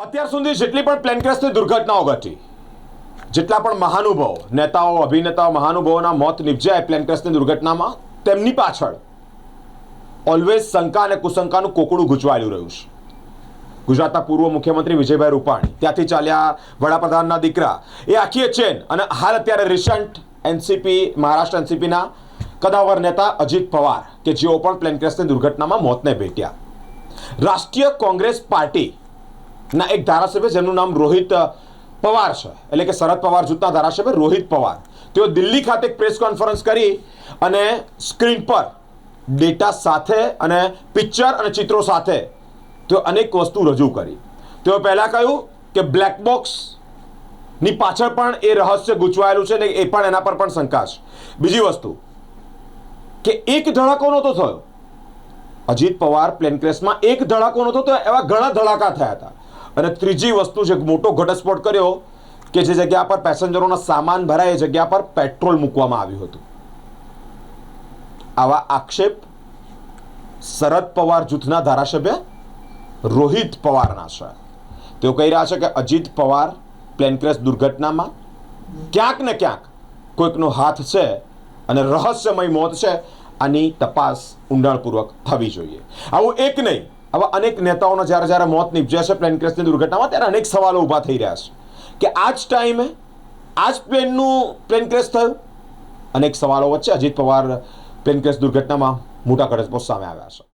અત્યાર સુધી જેટલી પણ પ્લેન ક્રેશની દુર્ઘટનાઓ ઘટી, જેટલા પણ મહાનુભાવો, નેતાઓ, અભિનેતાઓ, મહાનુભાવોના મોત નિપજ્યા પ્લેન ક્રેશની દુર્ઘટનામાં, તેમની પાછળ ઓલવેઝ શંકા અને કુશંકાનું કોકડું ગૂંચવાયેલું રહ્યું છે. ગુજરાતના પૂર્વ મુખ્યમંત્રી વિજયભાઈ રૂપાણી, ત્યાંથી ચાલ્યા વડાપ્રધાનના દીકરા, એ આખી ચેન. અને હાલ અત્યારે રિસન્ટ એનસીપી, મહારાષ્ટ્ર એનસીપીના કદાવર નેતા અજીત પવાર, કે જેઓ પણ પ્લેન ક્રેશની દુર્ઘટનામાં મોતને ભેટ્યા. રાષ્ટ્રીય કોંગ્રેસ પાર્ટીના એક ધારાસભ્ય જેનું નામ રોહિત પવાર છે, એટલે કે શરદ પવાર જૂથના ધારાસભ્ય રોહિત પવાર, તેઓ દિલ્હી ખાતે એક પ્રેસ કોન્ફરન્સ કરી અને સ્ક્રીન પર ડેટા સાથે અને પિક્ચર અને ચિત્રો સાથે તેઓ અનેક વસ્તુ રજૂ કરી. તેઓ પહેલાં કહ્યું કે બ્લેક બોક્સની પાછળ પણ એ રહસ્ય ગૂંચવાયેલું છે ને એ પણ એના પર પણ શંકા છે. બીજી વસ્તુ કે એક ધડાકો નહોતો થયો. અજીત પવાર પ્લેન ક્રેશમાં એક ધડાકો નહોતો થયો, એવા ઘણા ધડાકા થયા હતા. અને ત્રીજી વસ્તુ જે મોટો ઘટસ્ફોટ કર્યો કે જે જગ્યા પર પેસેન્જરોનો સામાન ભરાય એ જગ્યા પર પેટ્રોલ મૂકવામાં આવ્યું હતું. આવા આક્ષેપ શરદ પવાર જૂથના ધારાસભ્ય રોહિત પવારના છે. તેઓ કહી રહ્યા છે કે અજીત પવાર પ્લેન ક્રેશ દુર્ઘટનામાં ક્યાંક ને ક્યાંક કોઈકનો હાથ છે અને રહસ્યમય મોત છે. આની તપાસ ઊંડાણપૂર્વક થવી જોઈએ. આવું એક નહીં, આવા અનેક નેતાઓના જ્યારે જ્યારે મોત નીપજ્યા છે પ્લેન ક્રેશની દુર્ઘટનામાં, ત્યારે અનેક સવાલો ઊભા થઈ રહ્યા છે કે આ જ ટાઈમે આ જ પ્લેન ક્રેશ થયું. અનેક સવાલો વચ્ચે અજીત પવાર પ્લેન ક્રેશ દુર્ઘટનામાં મોટા ઘટસ્ફોટ સામે આવ્યા છે.